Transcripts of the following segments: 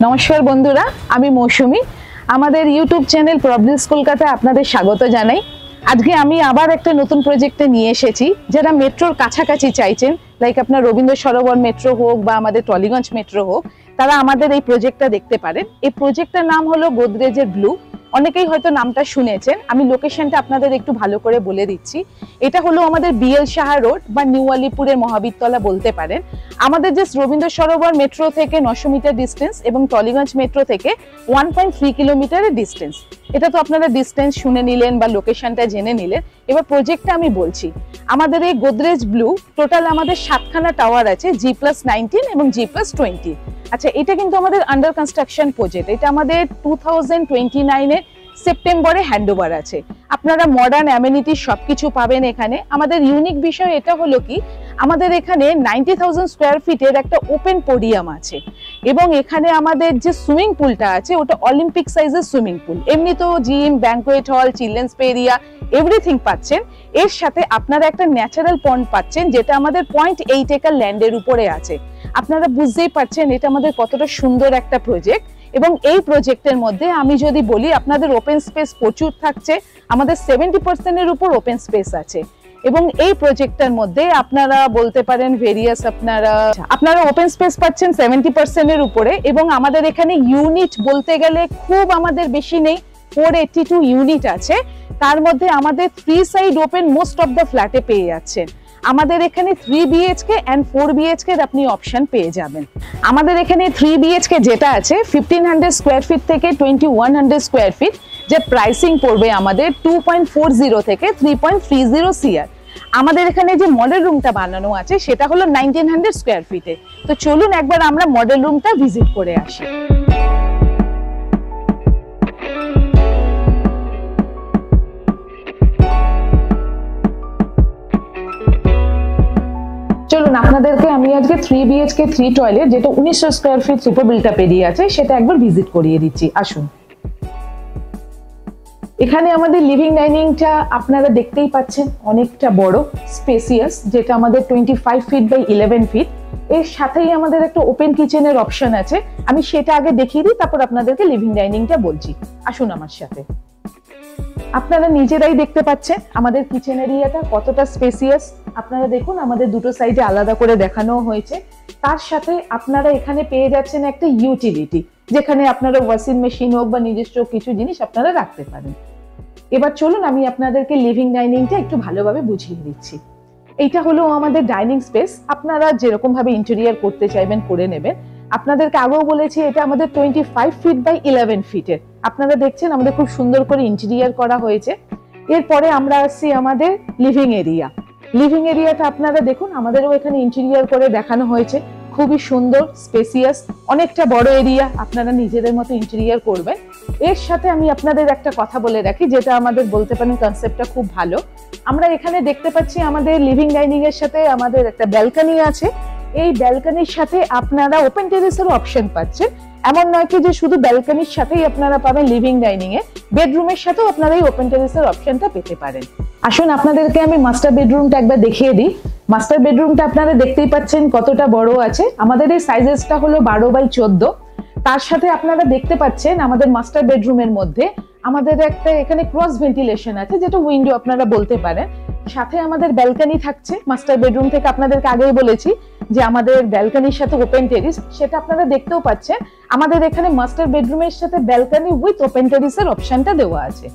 নমস্কার বন্ধুরা, আমি মৌসুমী। আমাদের ইউটিউব চ্যানেল প্রবলিস কলকাতায় আপনাদের স্বাগত জানাই। আজকে আমি আবার একটা নতুন প্রজেক্টে নিয়ে এসেছি। যারা মেট্রোর কাছাকাছি চাইছেন, লাইক আপনার রবীন্দ্র সরোবর মেট্রো হোক বা আমাদের টলিগঞ্জ মেট্রো হোক, তারা আমাদের এই প্রজেক্টটা দেখতে পারেন। এই প্রজেক্টটার নাম হলো গোদরেজের ব্লু। অনেকেই হয়তো নামটা শুনেছেন। আমি লোকেশনটা আপনাদের একটু ভালো করে বলে দিচ্ছি। এটা হলো আমাদের বিএল সাহা রোড বা নিউ আলিপুরের মহাবীরতলা বলতে পারেন। আমাদের যে রবীন্দ্র সরোবর মেট্রো থেকে 900 মিটার ডিস্টেন্স এবং টলিগঞ্জ মেট্রো থেকে 1.3 কিলোমিটারের ডিস্টেন্স। এটা তো আপনারা ডিস্টেন্স শুনে নিলেন বা লোকেশনটা জেনে নিলেন। এবার প্রজেক্টটা আমি বলছি। আমাদের এই গোদরেজ ব্লু টোটাল আমাদের 7খানা টাওয়ার আছে, G+19 এবং G+20। আচ্ছা, এটা কিন্তু আমাদের আন্ডার কনস্ট্রাকশন প্রজেক্ট। এটা আমাদের 2029 সেপ্টেম্বরে হ্যান্ডওভার আছে। আপনারা মডার্ন অ্যামেনিটি সবকিছু পাবেন এখানে। আমাদের ইউনিক বিষয় এটা হলো কি, আমাদের এখানে 90,000 স্কোয়ার ফিটের একটা ওপেন পোডিয়াম আছে এবং এখানে আমাদের যে সুইমিং পুলটা আছে ওটা অলিম্পিক সাইজের সুইমিং পুল। এমনি তো gym, banquet hall, children's area everything পাচ্ছেন। এর সাথে আপনারা একটা ন্যাচারাল পন্ড পাচ্ছেন, যেটা আমাদের 0.8 একর ল্যান্ডের উপরে আছে। আপনারা বুঝতেই পারছেন এটা আমাদের কতটা সুন্দর একটা প্রজেক্ট। এবং এই প্রজেক্টের মধ্যে আমি যদি বলি, আপনাদের ওপেন স্পেস প্রচুর থাকছে। আমাদের 70% উপর ওপেন স্পেস আছে এবং এই প্রজেক্টটার মধ্যে আপনারা বলতে পারেন ভেরিয়াস আপনারা ওপেন স্পেস পাচ্ছেন 70% উপরে। এবং আমাদের এখানে ইউনিট বলতে গেলে খুব আমাদের বেশি নেই, 482 ইউনিট আছে। তার মধ্যে আমাদের 3 side open most of the ফ্ল্যাটে পেয়ে যাচ্ছেন। আমাদের এখানে 3 BHK and 4 BHK আপনি অপশন পেয়ে যাবেন। আমাদের এখানে 3 BHK যেটা আছে 1500 স্কোয়ার ফিট থেকে 2100 স্কোয়ার ফিট, যে প্রাইসিং পড়বে আমাদের 2.40 থেকে 3.30 CR। আমাদের এখানে যে মডেল রুমটা বানানো আছে সেটা হলো 1900 স্কোয়ার ফিটে। তো চলুন একবার আমরা মডেল রুমটা ভিজিট করে আসি। চলুন আপনাদেরকে আমি আজকে 3 BHK 3 টয়লেট, যেটা 1900 স্কোয়ার ফিট সুপার বিল্টআপ এরিয়া আছে, সেটা একবার ভিজিট করিয়ে দিচ্ছি। আসুন। এখানে আমাদের লিভিং ডাইনিংটা আপনারা দেখতেই পাচ্ছেন, অনেকটা বড় স্পেসিয়াস, যেটা আমাদের 25 ফিট বাই 11 ফিট। এর সাথেই আমাদের একটা ওপেন কিচেনের অপশন আছে। আমি সেটা আগে দেখিয়ে দিই, তারপর আপনাদেরকে লিভিং ডাইনিংটা বলছি। আসুন আমার সাথে। আপনারা নিজেরাই দেখতে পাচ্ছেন আমাদের কিচেন এরিয়াটা কতটা স্পেসিয়াস। আপনারা দেখুন, আমাদের দুটো সাইডে আলাদা করে দেখানো হয়েছে। তার সাথে আপনারা এখানে পেয়ে যাচ্ছেন একটা ইউটিলিটি, যেখানে আপনারা ওয়াশিং মেশিন হোক বা নিজস্ব কিছু জিনিস আপনারা রাখতে পারেন। এবার চলুন আমি আপনাদেরকে লিভিং ডাইনিংটা একটু ভালোভাবে বুঝিয়ে দিচ্ছি। এইটা হলো আমাদের ডাইনিং স্পেস। আপনারা যেরকম ভাবে ইন্টেরিয়ার করতে চাইবেন করে নেবেন। আপনাদেরকে আগেও বলেছি এটা আমাদের 25 ফিট বাই 11 ফিটের। আপনারা দেখছেন আমাদের খুব সুন্দর করে ইন্টেরিয়ার করা হয়েছে। এরপরে আমরা আসছি আমাদের লিভিং এরিয়া। লিভিং এরিয়াটা আপনারা দেখুন, আমাদেরও এখানে ইন্টেরিয়ার করে দেখানো হয়েছে। খুবই সুন্দর স্পেসিয়াস, অনেকটা বড় এরিয়া। আপনারা নিজেদের মতো ইন্টেরিয়ার করবেন। এর সাথে আমি আপনাদের একটা কথা বলে রাখি, যেটা আমাদের বলতে পারেন কনসেপ্টটা খুব ভালো। আমরা এখানে দেখতে পাচ্ছি আমাদের লিভিং ডাইনিং এর সাথে আমাদের একটা ব্যালকনি আছে। এই ব্যালকনির সাথে আপনারা ওপেন টেরেসের অপশন পাচ্ছেন। এমন নয় কি যে শুধু ব্যালকনির সাথেই আপনারা পাবেন লিভিং ডাইনিং এ, বেডরুমের সাথেও আপনারা এই ওপেন টেরেসের অপশনটা পেতে পারেন। আসুন আপনাদেরকে আমি মাস্টার বেডরুমটা একবার দেখিয়ে দিই। মাস্টার বেডরুমটা আপনারা দেখতেই পাচ্ছেন কতটা বড় আছে। আমাদের এই সাইজেসটা হলো 12x14। তার সাথে আপনারা দেখতে পাচ্ছেন আমাদের মাস্টার বেডরুমের মধ্যে আমাদের একটা এখানে ক্রস ভেন্টিলেশন আছে, যেটা উইন্ডো আপনারা বলতে পারেন। সাথে আমাদের ব্যালকনি থাকছে মাস্টার বেডরুম থেকে। আপনাদেরকে আগেই বলেছি যে আমাদের ব্যালকনির সাথে ওপেন টেরিস, সেটা আপনারা দেখতেও পাচ্ছেন। আমাদের এখানে মাস্টার বেডরুমের সাথে ব্যালকনি উইথ ওপেন টেরিসের অপশনটা দেওয়া আছে।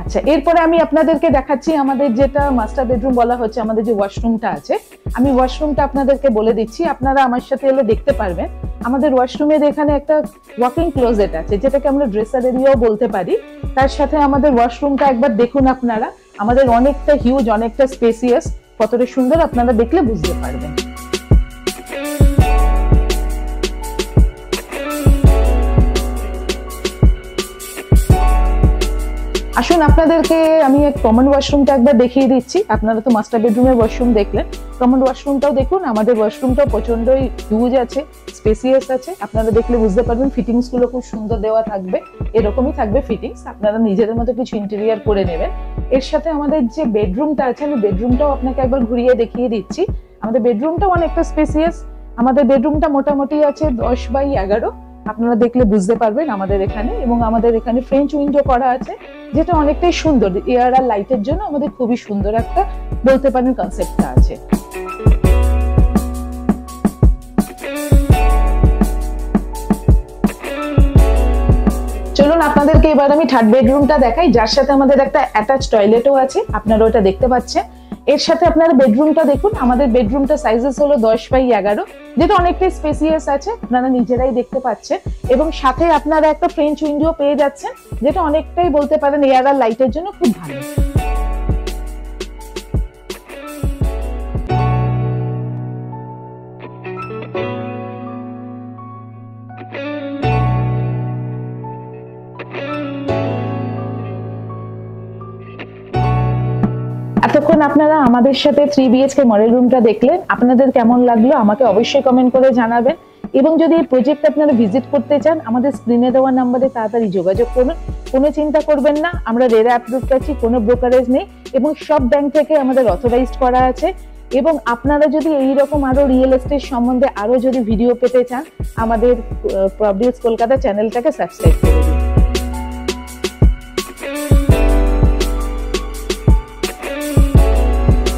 আচ্ছা, এরপরে আমি আপনাদেরকে দেখাচ্ছি আমাদের যেটা মাস্টার বেডরুম বলা হচ্ছে, আমাদের যে ওয়াশরুমটা আছে। আমি ওয়াশরুমটা আপনাদেরকে বলে দিচ্ছি, আপনারা আমার সাথে এলে দেখতে পারবেন। আমাদের ওয়াশরুমের এখানে একটা ওয়াকিং ক্লোজেট আছে, যেটাকে আমরা ড্রেসার এরিয়াও বলতে পারি। তার সাথে আমাদের ওয়াশরুমটা একবার দেখুন আপনারা। আমাদের অনেকটা হিউজ, অনেকটা স্পেসিয়াস, কতটা সুন্দর আপনারা দেখলে বুঝতে পারবেন। আসুন আপনাদেরকে আমি এক কমন ওয়াশরুমটা একবার দেখিয়ে দিচ্ছি। আপনারা তো মাস্টার বেডরুমের ওয়াশরুম দেখলেন, কমন ওয়াশরুমটাও দেখুন। আমাদের ওয়াশরুমটাও প্রচন্ডই হিউজ আছে, স্পেসিয়াস আছে। আপনারা দেখলে বুঝতে পারবেন ফিটিংস গুলো খুব সুন্দর দেওয়া থাকবে, এরকমই থাকবে ফিটিংস। আপনারা নিজেদের মতো কিছু ইন্টেরিয়ার করে নেবেন। এর সাথে আমাদের যে বেডরুমটা আছে, আমি বেডরুমটাও আপনাকে একবার ঘুরিয়ে দেখিয়ে দিচ্ছি। আমাদের বেডরুমটাও অনেকটা স্পেসিয়াস। আমাদের বেডরুমটা মোটামুটি আছে 10x11, আপনারা দেখলে বুঝতে পারবেন আমাদের এখানে। এবং আমাদের এখানে ফ্রেঞ্চ উইন্ডো করা আছে, যেটা অনেকটাই সুন্দর। এয়ার আর লাইটের জন্য আমাদের খুবই সুন্দর একটা বলতে পারেন কনসেপ্টটা আছে। চলুন আপনাদেরকে এবার আমি থার্ড বেডরুমটা দেখাই, যার সাথে আমাদের একটা অ্যাটাচ টয়লেটও আছে, আপনারা ওটা দেখতে পাচ্ছেন। এর সাথে আপনারা বেডরুমটা দেখুন, আমাদের বেডরুমটা সাইজেস হলো 10x11, যেটা অনেকটাই স্পেসিয়াস আছে, আপনারা নিজেরাই দেখতে পাচ্ছেন। এবং সাথে আপনারা একটা ফ্রেঞ্চ উইন্ডো পেয়ে যাচ্ছেন, যেটা অনেকটাই বলতে পারেন এয়ার আর লাইটের জন্য খুব ভালো। এতক্ষণ আপনারা আমাদের সাথে 3BHK মডেল রুমটা দেখলেন, আপনাদের কেমন লাগলো আমাকে অবশ্যই কমেন্ট করে জানাবেন। এবং যদি এই প্রজেক্ট আপনারা ভিজিট করতে চান, আমাদের স্ক্রিনে দেওয়া নাম্বারে তাড়াতাড়ি যোগাযোগ করুন। কোনো চিন্তা করবেন না, আমরা রেরা অ্যাপ্রুভড আছি, কোনো ব্রোকারেজ নেই এবং সব ব্যাংক থেকে আমাদের অথরাইজড করা আছে। এবং আপনারা যদি এইরকম আরো রিয়েল এস্টেট সম্বন্ধে আরো যদি ভিডিও পেতে চান, আমাদের প্রবডিউস কলকাতা চ্যানেলটাকে সাবস্ক্রাইব করে দিন।